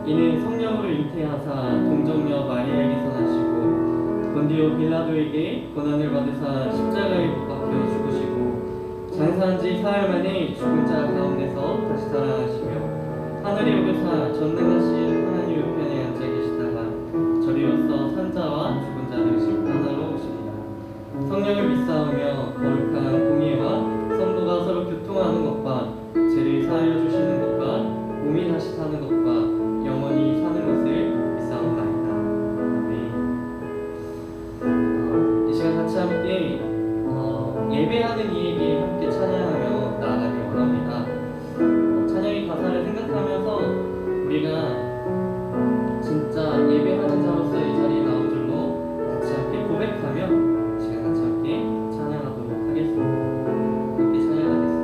이는 성령으로 잉태하사 동정녀 마리아에게서 나시고 본디오 빌라도에게 고난을 받으사 십자가에 못 박혀 죽으시고 장사한 지 사흘 만에 죽은 자 가운데서 다시 살아나시며 하늘에 오르사 전능하신 하나님 우편에 앉아 계시다가 저리로서 산자와 죽은 자를 심판하러 오시리라. 성령을 믿사오며 거룩한 공의와 성도가 서로 교통하는 것과 죄를 사하여 주시는 것과 몸이 다시 사는 것과 영원히 사는 것을 믿사옵나이다. 아멘. 이 시간 같이 함께 예배하는 이에게 함께 찬양하며 나아가길 원합니다. 찬양의 가사를 생각하면서 우리가 진짜 예배하는 자로서 이 자리에 나온 줄로 같이 함께 고백하며 시간 같이 함께 찬양하도록 하겠습니다. 함께 찬양하겠습니다.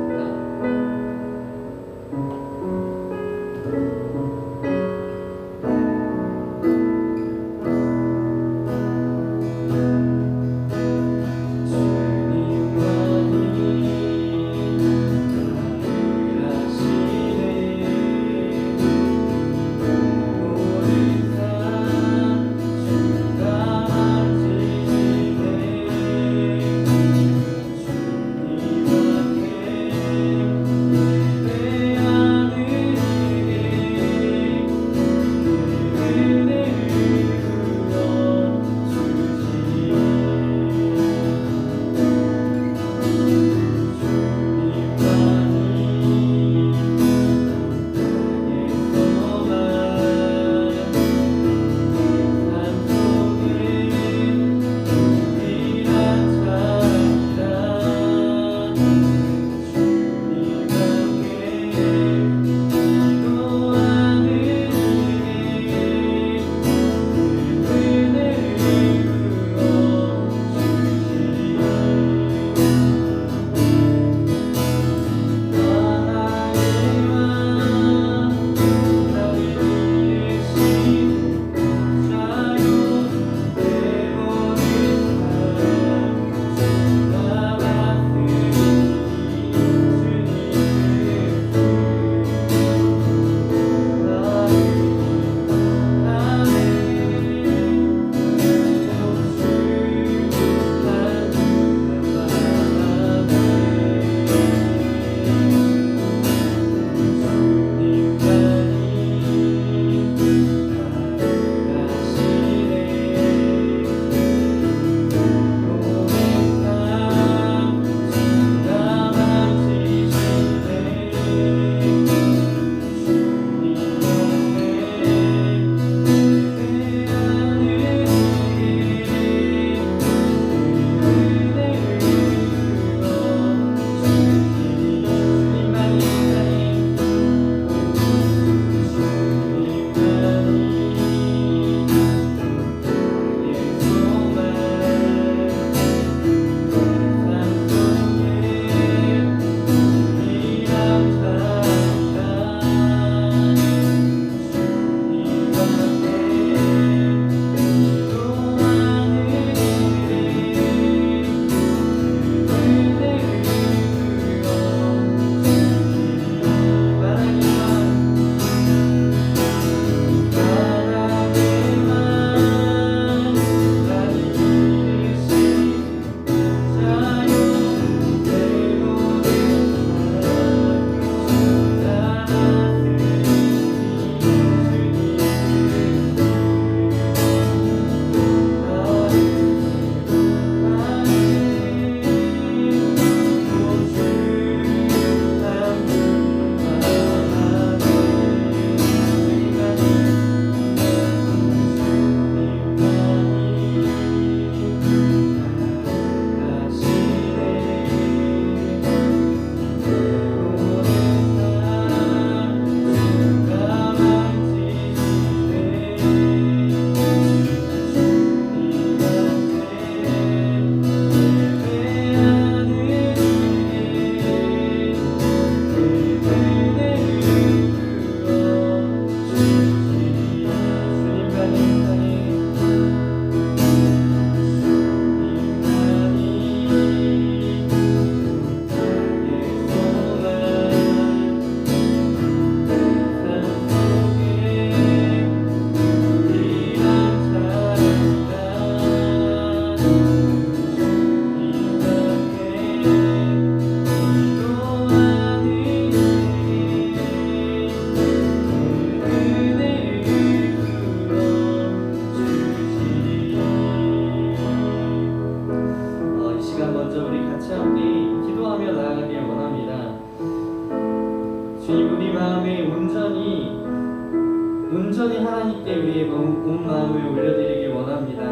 온전히 하나님께 위해 온 마음을 올려드리길 원합니다.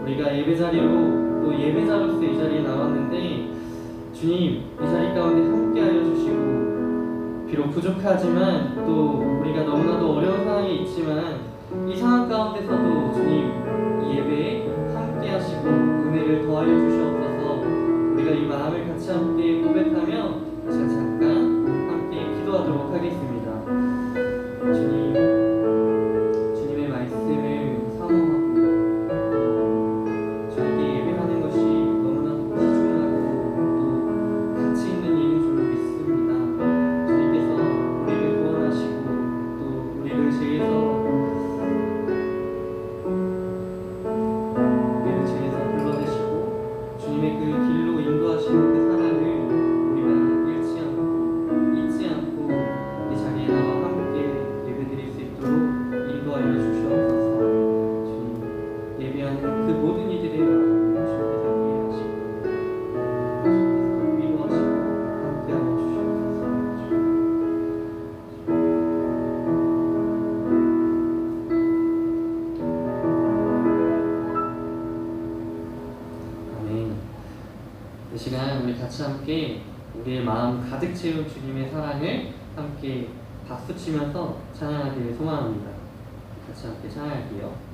우리가 예배 자리로 또 예배자로서 이 자리에 나왔는데 주님 이 자리 가운데 함께하여 주시고 비록 부족하지만 또 우리가 너무나도 어려운 상황에 있지만 이 상황 가운데서도 주님 이 예배에 함께하시고 은혜를 더하여 주시옵소서. 우리가 이 마음을 같이 함께 고백하며 제가 잠깐 함께 기도하도록 하겠습니다. 주님, 주님의 말씀을 사모하고 또 주님께 예배하는 것이 너무나도 귀중하고 또 가치 있는 일인 줄로 믿습니다. 주님께서 우리를 구원하시고 또 우리를 죄에서 불러내시고 주님의 그 길로 인도하시는 그 사랑을 우리가 잃지 않고 잊지 않고 이 자리에 나와 함께 예배드릴 수 있도록 인도하여 주시옵소서. 주님 예배하는 그 모든 이들의 마음을 주님께서 이해하시고 주님께서 위로하시고 함께하여 주시옵소서. 아멘. 이 시간 우리 같이 함께 우리의 마음 가득 채운 주님의 사랑을 함께 박수치면서 찬양하기를 소망합니다. 같이 함께 찬양할게요.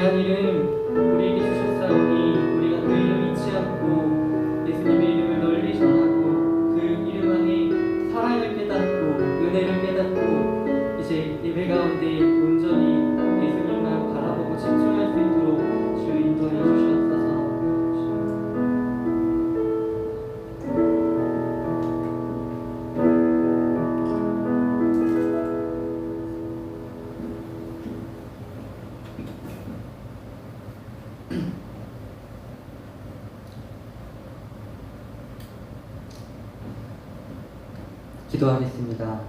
귀한 이름 우리에게 주셨사오니 우리가 그 이름 잊지 않고 예수님의 이름을 널리 전하고 그 이름 안에 사랑을 깨닫고 은혜를 깨닫고 이제 예배 가운데 온전히 예수님만 바라보고 집중할 수 있도록 주 인도해 주시옵소서. 기도하겠습니다.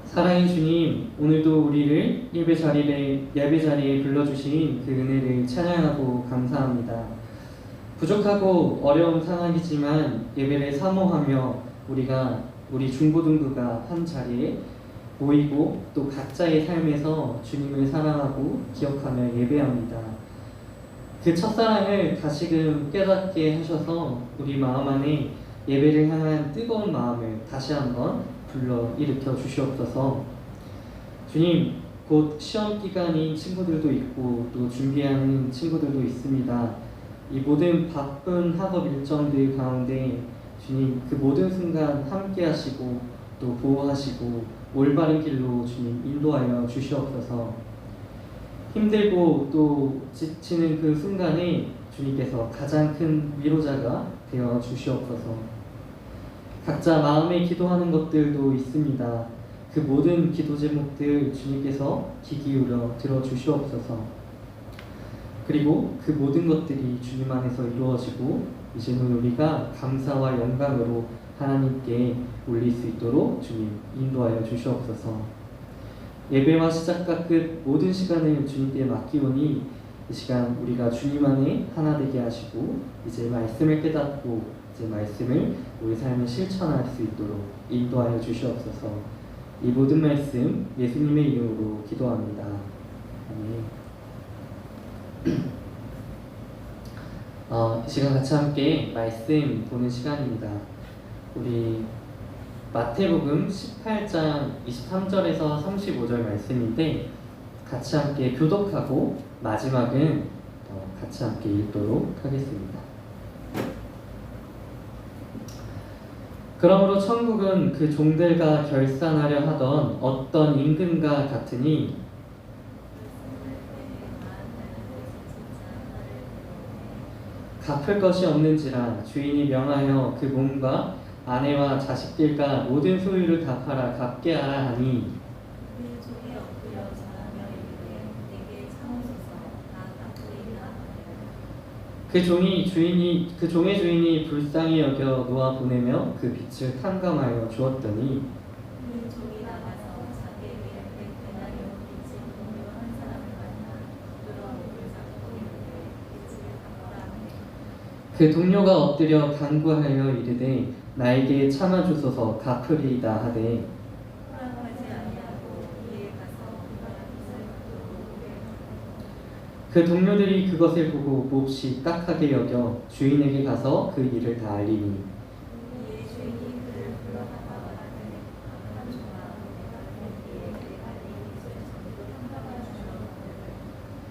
사랑의 주님, 오늘도 우리를 예배 자리에 불러주신 그 은혜를 찬양하고 감사합니다. 부족하고 어려운 상황이지만 예배를 사모하며 우리 중고등부가 한 자리에 모이고 또 각자의 삶에서 주님을 사랑하고 기억하며 예배합니다. 그 첫사랑을 다시금 깨닫게 하셔서 우리 마음 안에 예배를 향한 뜨거운 마음을 다시 한번 불러일으켜 주시옵소서. 주님, 곧 시험 기간인 친구들도 있고 또 준비하는 친구들도 있습니다. 이 모든 바쁜 학업 일정들 가운데 주님 그 모든 순간 함께 하시고 또 보호하시고 올바른 길로 주님 인도하여 주시옵소서. 힘들고 또 지치는 그 순간에 주님께서 가장 큰 위로자가 되어 주시옵소서. 각자 마음에 기도하는 것들도 있습니다. 그 모든 기도 제목들 주님께서 귀 기울여 들어주시옵소서. 그리고 그 모든 것들이 주님 안에서 이루어지고 이제는 우리가 감사와 영광으로 하나님께 올릴 수 있도록 주님 인도하여 주시옵소서. 예배와 시작과 끝 모든 시간을 주님께 맡기오니 이 시간 우리가 주님 안에 하나 되게 하시고 이제 말씀을 깨닫고 이제 말씀을 우리 삶에 실천할 수 있도록 인도하여 주시옵소서. 이 모든 말씀 예수님의 이름으로 기도합니다. 아멘. 이 시간 같이 함께 말씀 보는 시간입니다. 우리 마태복음 18장 23절에서 35절 말씀인데 같이 함께 교독하고 마지막은 같이 함께 읽도록 하겠습니다. 그러므로 천국은 그 종들과 결산하려 하던 어떤 임금과 같으니 갚을 것이 없는지라 주인이 명하여 그 몸과 아내와 자식들과 모든 소유를 다 팔아 갚게 하라 하니 그 종의 주인이 불쌍히 여겨 놓아 보내며 그 빚을 탕감하여 주었더니 그 동료가 엎드려 간구하여 이르되 나에게 참아주소서 갚으리이다 하되 그 동료들이 그것을 보고 몹시 딱하게 여겨 주인에게 가서 그 일을 다 알리니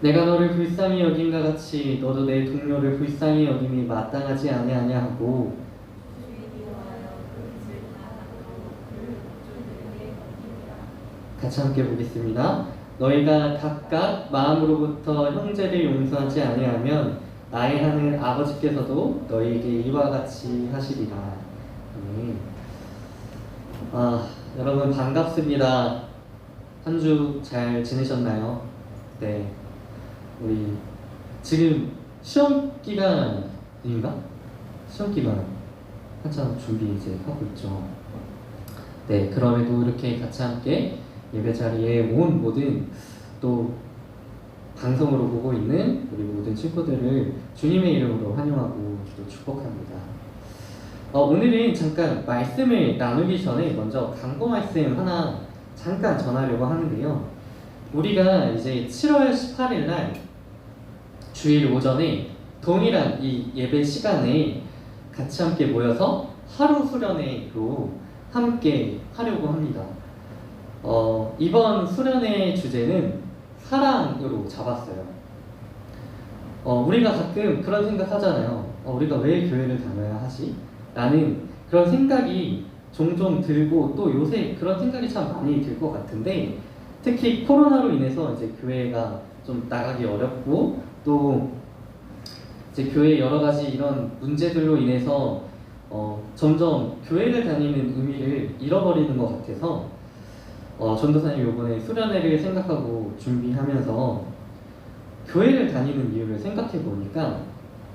내가 너를 불쌍히 여긴가 같이 너도 내 동료를 불쌍히 여김이 마땅하지 아니하냐 하고 같이 함께 보겠습니다. 너희가 각각 마음으로부터 형제를 용서하지 아니하면 나의 하늘 아버지께서도 너희에게 이와 같이 하시리라. 여러분 반갑습니다. 한 주 잘 지내셨나요? 네, 우리 지금 시험 기간인가? 시험 기간 한참 준비 이제 하고 있죠. 네, 그럼에도 이렇게 같이 함께 예배 자리에 온 모든 또 방송으로 보고 있는 우리 모든 친구들을 주님의 이름으로 환영하고 또 축복합니다. 오늘은 잠깐 말씀을 나누기 전에 먼저 광고 말씀 하나 잠깐 전하려고 하는데요. 우리가 이제 7월 18일 날 주일 오전에 동일한 이 예배 시간에 같이 함께 모여서 하루 수련회로 함께 하려고 합니다. 이번 수련회 주제는 사랑으로 잡았어요. 우리가 가끔 그런 생각 하잖아요. 우리가 왜 교회를 다녀야 하지? 라는 그런 생각이 종종 들고 또 요새 그런 생각이 참 많이 들 것 같은데 특히 코로나로 인해서 이제 교회가 좀 나가기 어렵고 또 이제 교회 여러 가지 이런 문제들로 인해서 점점 교회를 다니는 의미를 잃어버리는 것 같아서 전도사님 이번에 수련회를 생각하고 준비하면서 교회를 다니는 이유를 생각해 보니까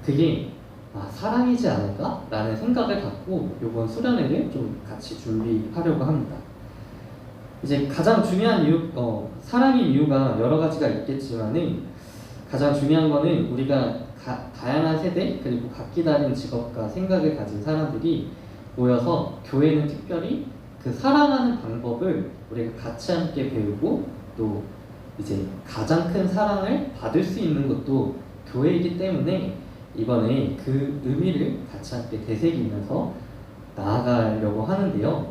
그게 사랑이지 않을까? 라는 생각을 갖고 이번 수련회를 좀 같이 준비하려고 합니다. 이제 가장 중요한 이유, 사랑인 이유가 여러 가지가 있겠지만은 가장 중요한 거는 우리가 다양한 세대 그리고 각기 다른 직업과 생각을 가진 사람들이 모여서 교회는 특별히 그 사랑하는 방법을 우리가 같이 함께 배우고 또 이제 가장 큰 사랑을 받을 수 있는 것도 교회이기 때문에 이번에 그 의미를 같이 함께 되새기면서 나아가려고 하는데요.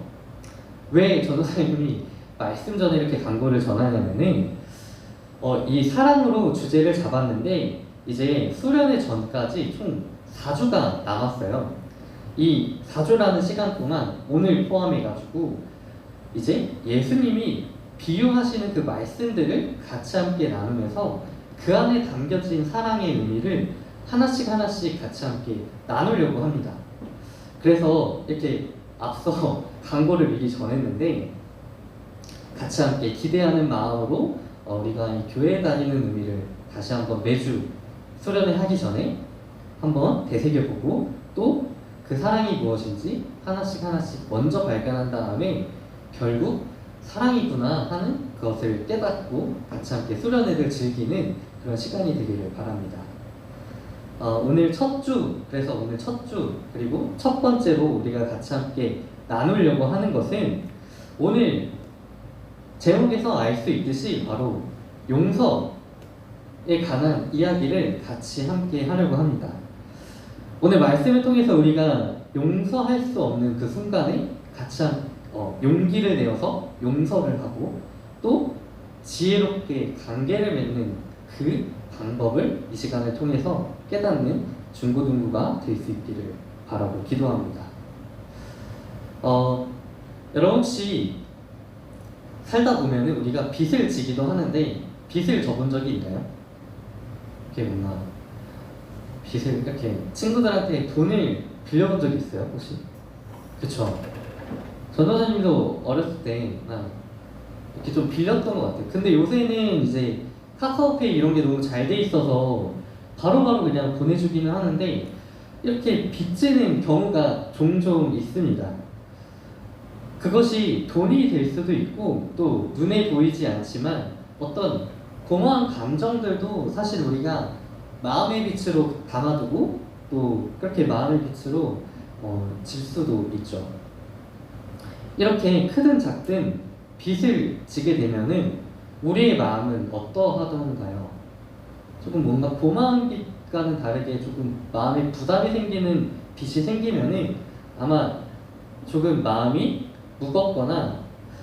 왜 전도사님이 말씀 전에 이렇게 광고를 전하냐면은 이 사랑으로 주제를 잡았는데 이제 수련회 전까지 총 4주가 남았어요. 이 4주라는 시간 동안 오늘 포함해가지고 이제 예수님이 비유하시는 그 말씀들을 같이 함께 나누면서 그 안에 담겨진 사랑의 의미를 하나씩 하나씩 같이 함께 나누려고 합니다. 그래서 이렇게 앞서 광고를 미리 전했는데 같이 함께 기대하는 마음으로 우리가 이 교회에 다니는 의미를 다시 한번 매주 수련회 하기 전에 한번 되새겨보고 또 그 사랑이 무엇인지 하나씩 하나씩 먼저 발견한 다음에 결국 사랑이구나 하는 그것을 깨닫고 같이 함께 수련회를 즐기는 그런 시간이 되기를 바랍니다. 오늘 첫 주, 그래서 오늘 첫 주 그리고 첫 번째로 우리가 같이 함께 나누려고 하는 것은 오늘 제목에서 알 수 있듯이 바로 용서에 관한 이야기를 같이 함께 하려고 합니다. 오늘 말씀을 통해서 우리가 용서할 수 없는 그 순간에 같이 용기를 내어서 용서를 하고 또 지혜롭게 관계를 맺는 그 방법을 이 시간을 통해서 깨닫는 중고등부가 될 수 있기를 바라고 기도합니다. 여러분 혹시 살다 보면 우리가 빚을 지기도 하는데 빚을 져본 적이 있나요? 이렇게 뭔가 빚을 이렇게 친구들한테 돈을 빌려본 적이 있어요 혹시? 그쵸? 전도사님도 어렸을 때 이렇게 좀 빌렸던 것 같아요. 근데 요새는 이제 카카오페이 이런 게 너무 잘 돼 있어서 바로바로 그냥 보내주기는 하는데 이렇게 빚지는 경우가 종종 있습니다. 그것이 돈이 될 수도 있고 또 눈에 보이지 않지만 어떤 고마운 감정들도 사실 우리가 마음의 빛으로 담아두고 또 그렇게 마음의 빛으로 질 수도 있죠. 이렇게 크든 작든 빚을 지게 되면은 우리의 마음은 어떠하던가요? 조금 뭔가 고마운 빚과는 다르게 조금 마음에 부담이 생기는 빚이 생기면은 아마 조금 마음이 무겁거나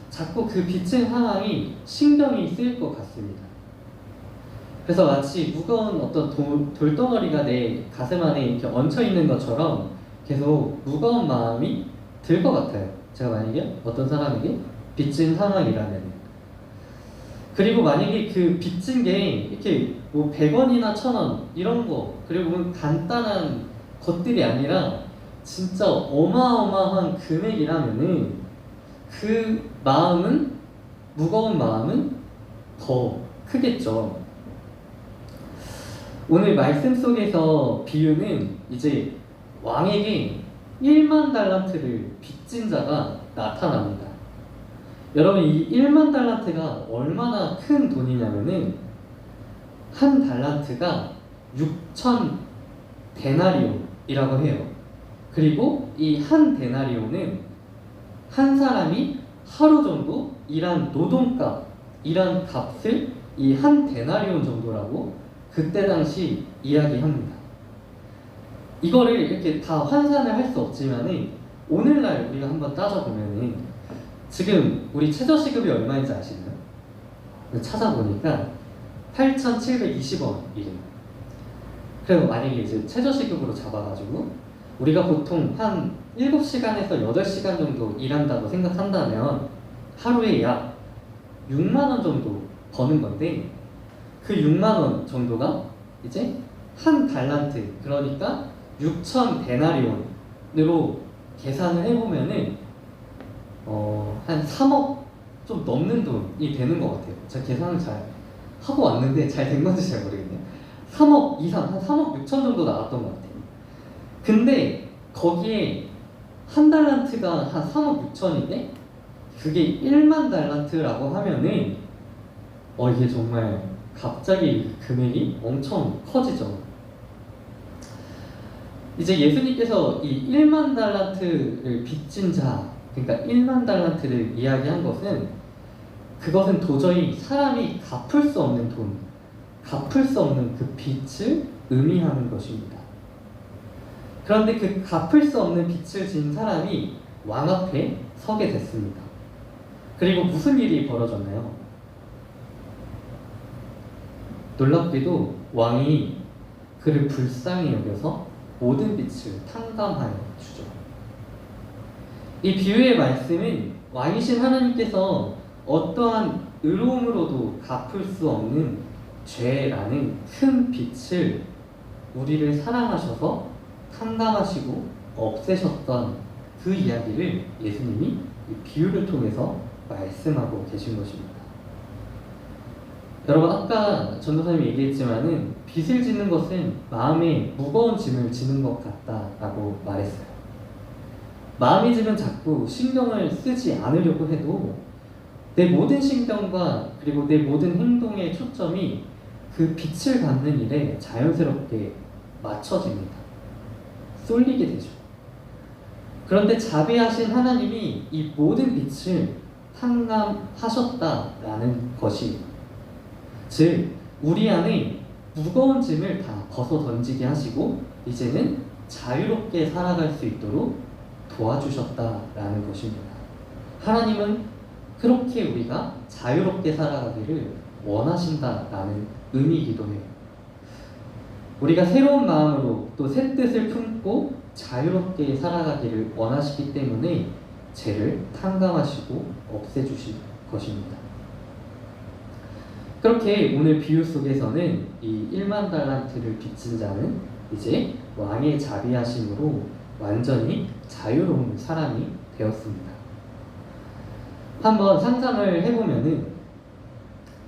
자꾸 그 빚진 상황이 신경이 쓰일 것 같습니다. 그래서 마치 무거운 어떤 돌덩어리가 내 가슴 안에 이렇게 얹혀 있는 것처럼 계속 무거운 마음이 들 것 같아요. 제가 만약에 어떤 사람에게 빚진 상황이라면 그리고 만약에 그 빚진 게 이렇게 뭐 100원이나 1000원 이런 거 그리고 간단한 것들이 아니라 진짜 어마어마한 금액이라면은 그 마음은 무거운 마음은 더 크겠죠. 오늘 말씀 속에서 비유는 이제 왕에게 1만 달란트를 빚진 자가 나타납니다. 여러분 이 1만 달란트가 얼마나 큰 돈이냐면은 한 달란트가 6천 데나리오이라고 해요. 그리고 이 한 데나리오는 한 사람이 하루 정도 일한 노동값, 일한 값을 이 한 데나리온 정도라고 그때 당시 이야기합니다. 이거를 이렇게 다 환산을 할 수 없지만은 오늘날 우리가 한번 따져보면은 지금 우리 최저시급이 얼마인지 아시나요? 찾아보니까 8,720원이래요. 그리고 만약에 이제 최저시급으로 잡아가지고 우리가 보통 한 7시간에서 8시간 정도 일한다고 생각한다면 하루에 약 6만 원 정도 버는 건데, 그 6만 원 정도가 이제 한 달란트, 그러니까 6천 데나리온으로 계산을 해보면은 한 3억 좀 넘는 돈이 되는 것 같아요. 제가 계산을 잘 하고 왔는데 잘 된 건지 잘 모르겠네요. 3억 이상, 한 3억 6천 정도 나왔던 것 같아요. 근데 거기에 한 달란트가 한 3억 6천인데 그게 1만 달란트라고 하면은 이게 정말 갑자기 금액이 엄청 커지죠. 이제 예수님께서 이 1만 달란트를 빚진 자, 그러니까 1만 달란트를 이야기한 것은, 그것은 도저히 사람이 갚을 수 없는 돈, 갚을 수 없는 그 빚을 의미하는 것입니다. 그런데 그 갚을 수 없는 빚을 진 사람이 왕 앞에 서게 됐습니다. 그리고 무슨 일이 벌어졌나요? 놀랍게도 왕이 그를 불쌍히 여겨서 모든 빚을 탕감하여 주죠. 이 비유의 말씀은 왕이신 하나님께서 어떠한 의로움으로도 갚을 수 없는 죄라는 큰 빚을 우리를 사랑하셔서 탕감하시고 없애셨던 그 이야기를 예수님이 이 비유를 통해서 말씀하고 계신 것입니다. 여러분, 아까 전도사님이 얘기했지만은 빚을 짓는 것은 마음에 무거운 짐을 지는 것 같다라고 말했어요. 마음의 짐은 자꾸 신경을 쓰지 않으려고 해도 내 모든 신경과 그리고 내 모든 행동의 초점이 그 빚을 갚는 일에 자연스럽게 맞춰집니다. 쏠리게 되죠. 그런데 자비하신 하나님이 이 모든 빚을 탕감하셨다라는 것이, 즉 우리 안에 무거운 짐을 다 벗어 던지게 하시고 이제는 자유롭게 살아갈 수 있도록 도와주셨다라는 것입니다. 하나님은 그렇게 우리가 자유롭게 살아가기를 원하신다라는 의미이기도 해요. 우리가 새로운 마음으로 또 새 뜻을 품고 자유롭게 살아가기를 원하시기 때문에 죄를 탕감하시고 없애주실 것입니다. 그렇게 오늘 비유 속에서는 이 1만 달란트를 빚진 자는 이제 왕의 자비하심으로 완전히 자유로운 사람이 되었습니다. 한번 상상을 해보면은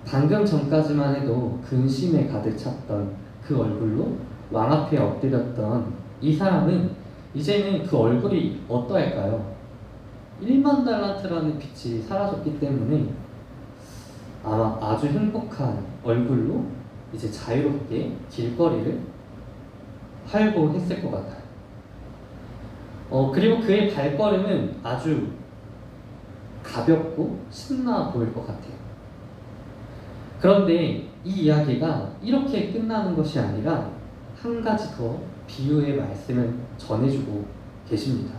방금 전까지만 해도 근심에 가득 찼던 그 얼굴로 왕 앞에 엎드렸던 이 사람은 이제는 그 얼굴이 어떠할까요? 1만 달란트라는 빚이 사라졌기 때문에 아마 아주 행복한 얼굴로 이제 자유롭게 길거리를 활보했을 것 같아요. 그리고 그의 발걸음은 아주 가볍고 신나 보일 것 같아요. 그런데 이 이야기가 이렇게 끝나는 것이 아니라 한 가지 더 비유의 말씀을 전해주고 계십니다.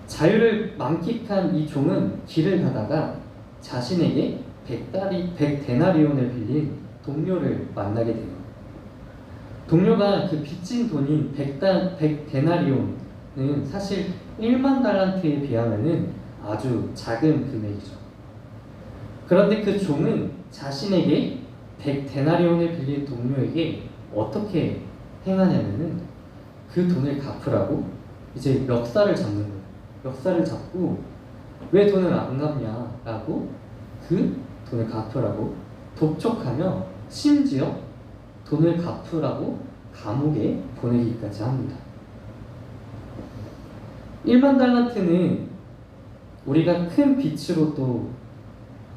자유를 만끽한 이 종은 길을 가다가 자신에게 100데나리온을 빌린 동료를 만나게 돼요. 동료가 그 빚진 돈인 100데나리온은 사실 1만 달란트에 비하면 아주 작은 금액이죠. 그런데 그 종은 자신에게 100데나리온을 빌린 동료에게 어떻게 행하냐면은 그 돈을 갚으라고 이제 멱살을 잡는 거예요. 멱살을 잡고 왜 돈을 안 갚냐라고 그 돈을 갚으라고 독촉하며 심지어 돈을 갚으라고 감옥에 보내기까지 합니다. 1만 달란트는 우리가 큰 빚으로 또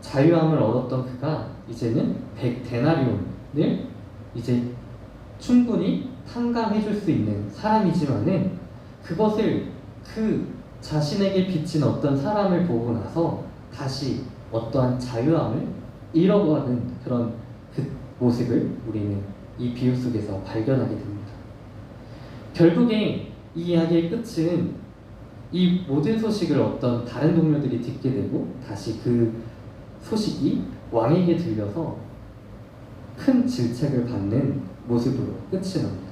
자유함을 얻었던 그가 이제는 100데나리온을 이제 충분히 탕감해 줄 수 있는 사람이지만은 그것을 그 자신에게 빚진 어떤 사람을 보고 나서 다시 어떠한 자유함을 잃어가는 그런 그 모습을 우리는 이 비유 속에서 발견하게 됩니다. 결국에 이 이야기의 끝은 이 모든 소식을 어떤 다른 동료들이 듣게 되고 다시 그 소식이 왕에게 들려서 큰 질책을 받는 모습으로 끝이 납니다.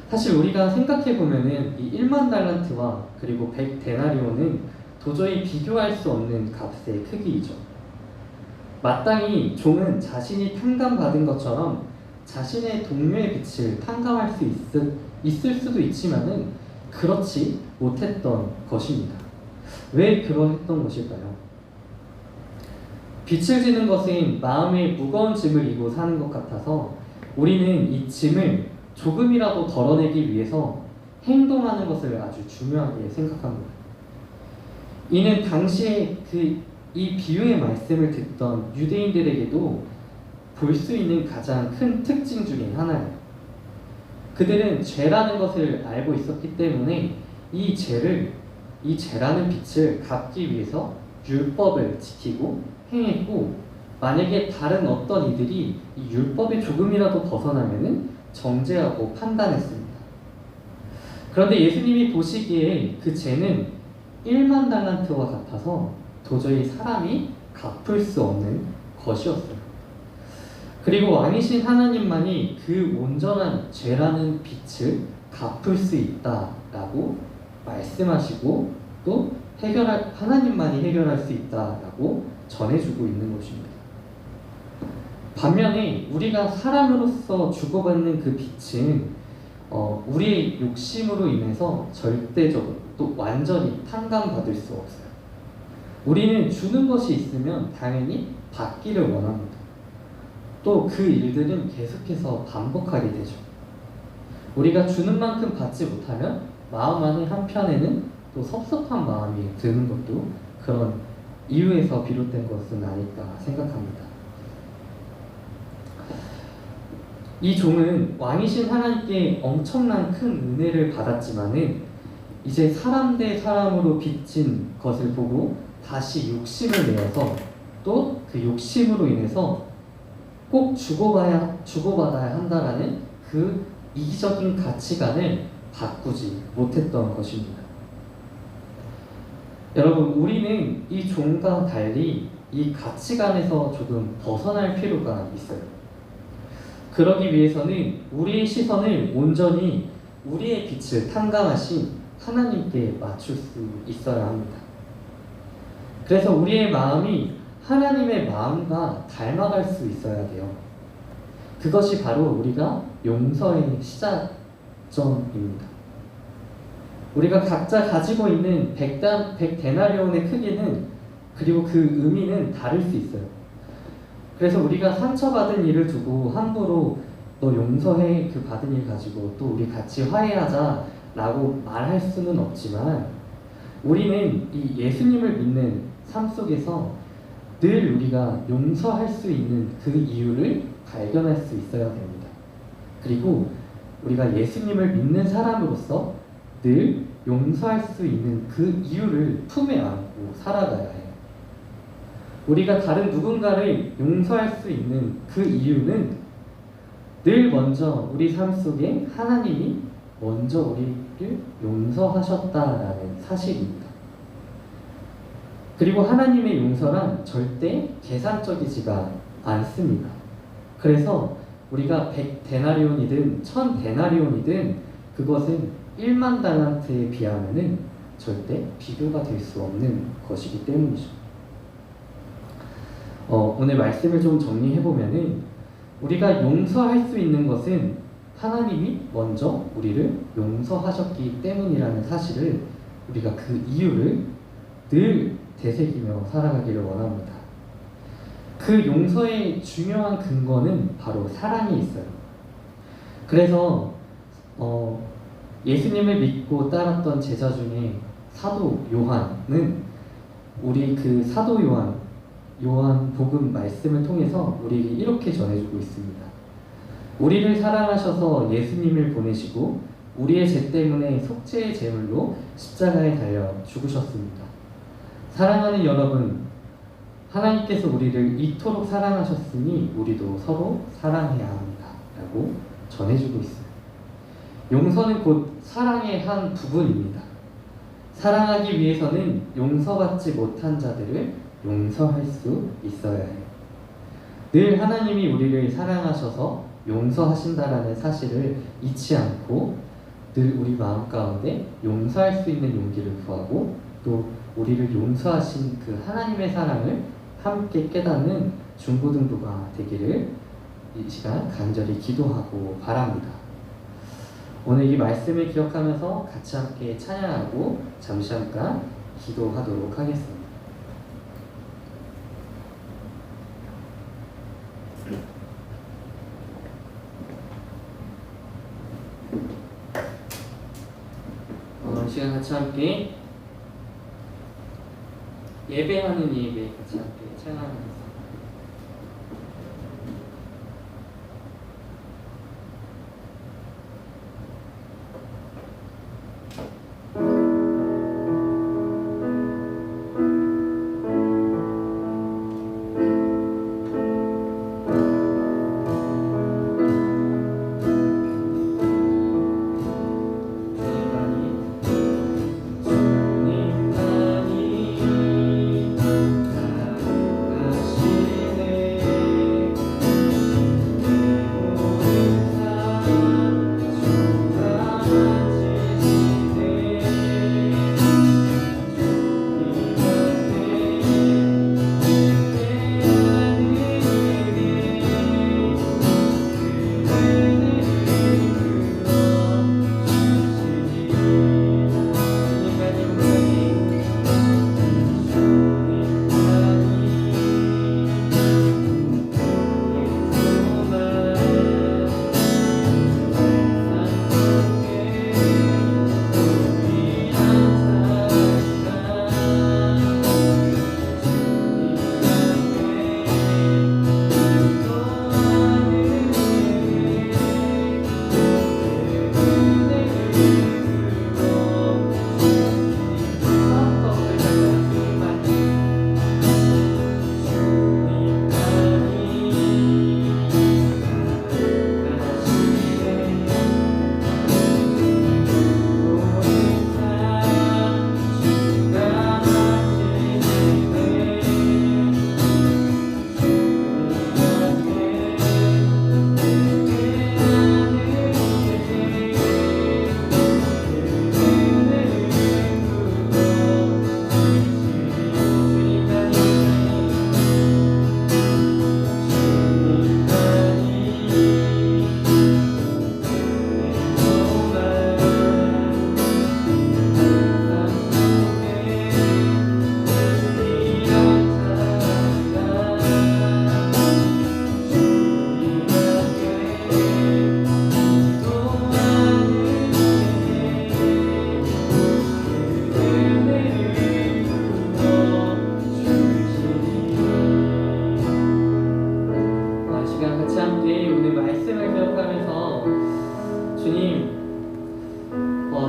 사실 우리가 생각해보면은 이 1만 달란트와 그리고 100데나리온은 도저히 비교할 수 없는 값의 크기이죠. 마땅히 종은 자신이 탕감받은 것처럼 자신의 동료의 빛을 탕감할 수 있을 수도 있지만은 그렇지 못했던 것입니다. 왜 그러했던 것일까요? 빛을 지는 것은 마음의 무거운 짐을 이고 사는 것 같아서 우리는 이 짐을 조금이라도 덜어내기 위해서 행동하는 것을 아주 중요하게 생각합니다. 이는 당시에 이 비유의 말씀을 듣던 유대인들에게도 볼 수 있는 가장 큰 특징 중에 하나예요. 그들은 죄라는 것을 알고 있었기 때문에 이 죄라는 빛을 갚기 위해서 율법을 지키고 행했고, 만약에 다른 어떤 이들이 이 율법에 조금이라도 벗어나면은 정죄하고 판단했습니다. 그런데 예수님이 보시기에 그 죄는 1만 달란트와 같아서 도저히 사람이 갚을 수 없는 것이었어요. 그리고 왕이신 하나님만이 그 온전한 죄라는 빛을 갚을 수 있다라고 말씀하시고 또 하나님만이 해결할 수 있다라고 전해주고 있는 것입니다. 반면에 우리가 사람으로서 주고받는 그 빛은 우리의 욕심으로 인해서 절대적으로 또 완전히 탕감받을 수 없어요. 우리는 주는 것이 있으면 당연히 받기를 원합니다. 또 그 일들은 계속해서 반복하게 되죠. 우리가 주는 만큼 받지 못하면 마음 안에 한편에는 또 섭섭한 마음이 드는 것도 그런 이유에서 비롯된 것은 아닐까 생각합니다. 이 종은 왕이신 하나님께 엄청난 큰 은혜를 받았지만은 이제 사람 대 사람으로 빚진 것을 보고 다시 욕심을 내어서 또 그 욕심으로 인해서 꼭 주고받아야 한다라는 그 이기적인 가치관을 바꾸지 못했던 것입니다. 여러분, 우리는 이 종과 달리 이 가치관에서 조금 벗어날 필요가 있어요. 그러기 위해서는 우리의 시선을 온전히 우리의 빛을 탕감하신 하나님께 맞출 수 있어야 합니다. 그래서 우리의 마음이 하나님의 마음과 닮아갈 수 있어야 돼요. 그것이 바로 우리가 용서의 시작점입니다. 우리가 각자 가지고 있는 100데나리온의 크기는 그리고 그 의미는 다를 수 있어요. 그래서 우리가 상처받은 일을 두고 함부로 너 용서해, 그 받은 일 가지고 또 우리 같이 화해하자 라고 말할 수는 없지만 우리는 이 예수님을 믿는 삶 속에서 늘 우리가 용서할 수 있는 그 이유를 발견할 수 있어야 됩니다. 그리고 우리가 예수님을 믿는 사람으로서 늘 용서할 수 있는 그 이유를 품에 안고 살아가야 해요. 우리가 다른 누군가를 용서할 수 있는 그 이유는 늘 먼저 우리 삶 속에 하나님이 먼저 우리를 용서하셨다라는 사실입니다. 그리고 하나님의 용서란 절대 계산적이지가 않습니다. 그래서 우리가 100데나리온이든 1000데나리온이든 그것은 1만 달란트에 비하면은 절대 비교가 될 수 없는 것이기 때문이죠. 오늘 말씀을 좀 정리해보면은 우리가 용서할 수 있는 것은 하나님이 먼저 우리를 용서하셨기 때문이라는 사실을 우리가 그 이유를 늘 되새기며 살아가기를 원합니다. 그 용서의 중요한 근거는 바로 사랑이 있어요. 그래서 예수님을 믿고 따랐던 제자 중에 사도 요한은 우리 그 사도 요한 복음 말씀을 통해서 우리에게 이렇게 전해주고 있습니다. 우리를 사랑하셔서 예수님을 보내시고 우리의 죄 때문에 속죄의 제물로 십자가에 달려 죽으셨습니다. 사랑하는 여러분, 하나님께서 우리를 이토록 사랑하셨으니 우리도 서로 사랑해야 합니다 라고 전해주고 있어요. 용서는 곧 사랑의 한 부분입니다. 사랑하기 위해서는 용서받지 못한 자들을 용서할 수 있어야 해요. 늘 하나님이 우리를 사랑하셔서 용서하신다라는 사실을 잊지 않고 늘 우리 마음 가운데 용서할 수 있는 용기를 구하고 또 우리를 용서하신 그 하나님의 사랑을 함께 깨닫는 중고등부가 되기를 이 시간 간절히 기도하고 바랍니다. 오늘 이 말씀을 기억하면서 같이 함께 찬양하고 잠시 잠깐 기도하도록 하겠습니다. 이 시간 같이 함께 예배하는 예배 같이 함께 찬양하겠습니다.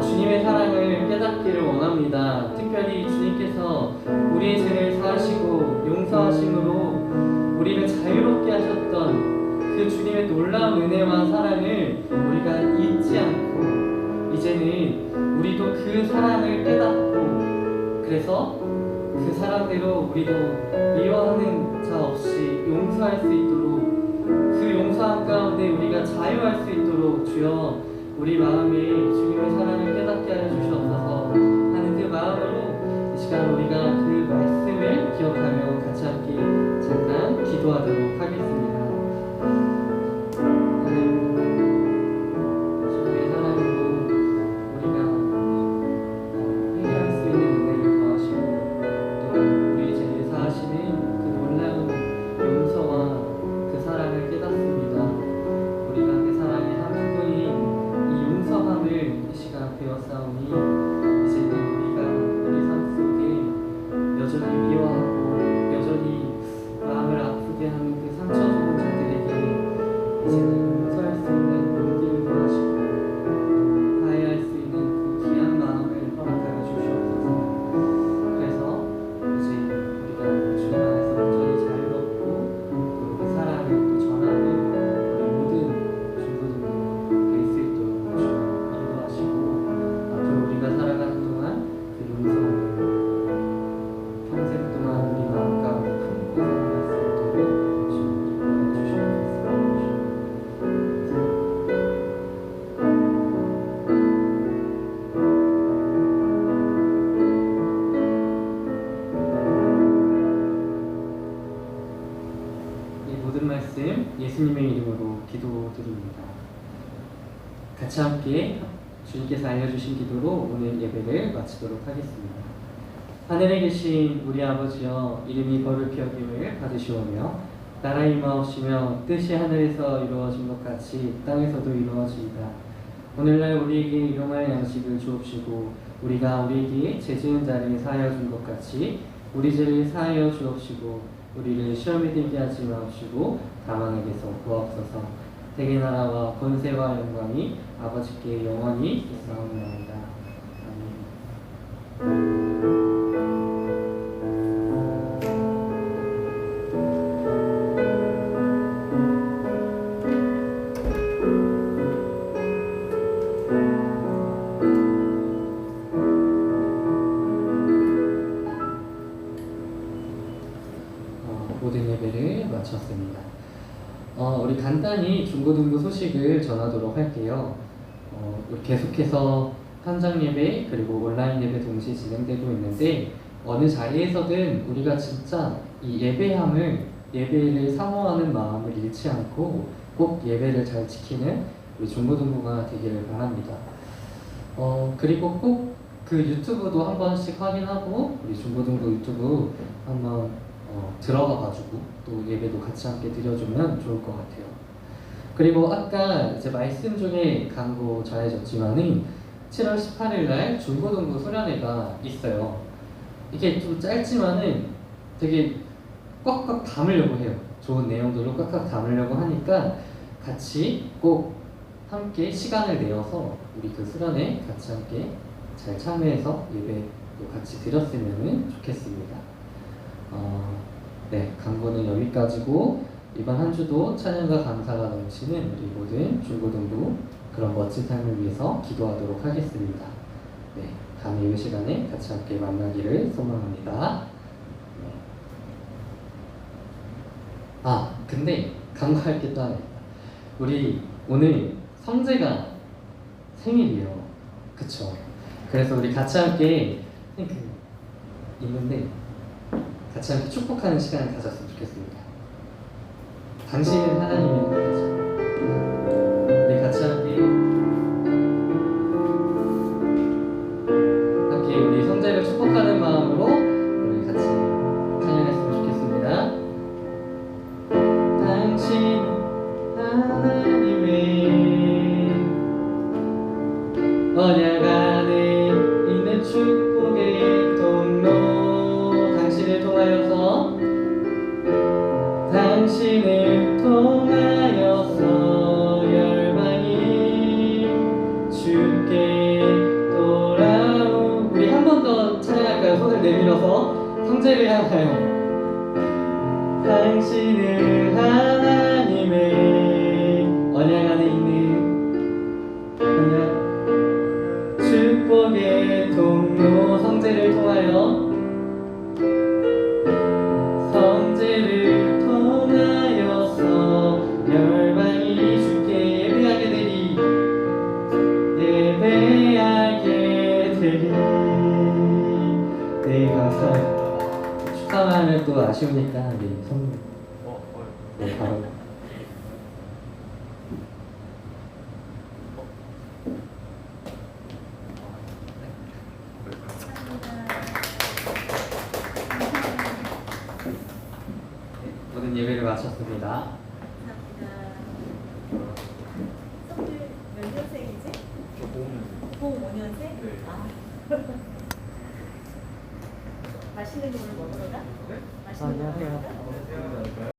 주님의 사랑을 깨닫기를 원합니다. 특별히 주님께서 우리의 죄를 사하시고 용서하심으로 우리를 자유롭게 하셨던 그 주님의 놀라운 은혜와 사랑을 우리가 잊지 않고 이제는 우리도 그 사랑을 깨닫고 그래서 그 사랑대로 우리도 미워하는 자 없이 용서할 수 있도록 그 용서함 가운데 우리가 자유할 수 있도록 주여 우리 마음에 주님의 사랑을 깨닫게 하여 주시옵소서 하는 그 마음으로 이 시간 우리가 그 말씀을 기억하며 같이 함께 잠깐 기도하도록 하겠습니다. 하나님, 주님의 사랑으로 우리가 회개할 수 있는 은혜를 더하시고 또 우리 죄를 사하시는 그 놀라운 용서와 그 사랑을 깨닫습니다. 우리가 그 사랑의 한 부분인 용서함을 이 시간 배웠사오니 이제는 우리가 우리 삶 속에 여전히 미워하고 여전히 마음을 아프게 하는 그 상처 주는 자들에게 같이 함께 주님께서 알려주신 기도로 오늘 예배를 마치도록 하겠습니다. 하늘에 계신 우리 아버지여, 이름이 거룩히 여김을 받으시오며 나라의 임하옵시며 뜻이 하늘에서 이루어진 것 같이 땅에서도 이루어지이다. 오늘날 우리에게 일용할 양식을 주옵시고 우리가 우리에게 죄 지은 자를 사하여 준 것 같이 우리 죄를 사하여 주옵시고 우리를 시험에 들게 하지 마옵시고 다만 악에서 구하옵소서. 대개 나라와 권세와 영광이 아버지께 영원히 있사옵나이다. 아멘. 모든 예배를 마쳤습니다. 우리 간단히 중고등부 소식을 전하도록 할게요. 우리 계속해서 현장 예배 그리고 온라인 예배 동시에 진행되고 있는데 어느 자리에서든 우리가 진짜 이 예배를 사모하는 마음을 잃지 않고 꼭 예배를 잘 지키는 우리 중고등부가 되기를 바랍니다. 그리고 꼭 그 유튜브도 한 번씩 확인하고 우리 중고등부 유튜브 한번 들어가가지고 또 예배도 같이 함께 드려주면 좋을 것 같아요. 그리고 아까 이제 말씀 중에 광고 전해졌지만은 7월 18일 날 중고등부 수련회가 있어요. 이게 좀 짧지만은 되게 꽉꽉 담으려고 해요. 좋은 내용들로 꽉꽉 담으려고 하니까 같이 꼭 함께 시간을 내어서 우리 그 수련회 같이 함께 잘 참여해서 예배도 같이 드렸으면 좋겠습니다. 네, 광고는 여기까지고 이번 한 주도 찬양과 감사가 넘치는 우리 모든 중고등부 그런 멋진 삶을 위해서 기도하도록 하겠습니다. 네, 다음 예배 시간에 같이 함께 만나기를 소망합니다. 네. 근데 간과할 게 또 하나 있다. 우리 오늘 성재가 생일이에요. 그쵸? 그래서 우리 같이 함께 있는데 같이 함께 축복하는 시간을 가졌으면 좋겠습니다. 당신은 하나님의 거죠. 우리 같이 함께 우리 성자를 축복하는 마음으로 우리 같이 찬양했으면 좋겠습니다. 당신 하나님의 언약 안에 있는 축복의 통로, 당신을 통하여서 열방이 주께 돌아오. 우리 한 번 더 찬양할까요? 손을 내밀어서 성제를 향하여. 당신은 하나님의 언약 안에 있는 축복의 통로, 성제를 통하여 열방이 주께 예배하게 되리. 네, 감사합니다. 축하하면 또 아쉬우니까 네, 선물. 네, 바로. 모든 예배를 마쳤습니다. 성질 몇 년생이지? 저 05년생? 네. 맛있는 걸 먹으러 가? 네? 맛있는 걸 안녕하세요. 먹으러 가? 안녕하세요.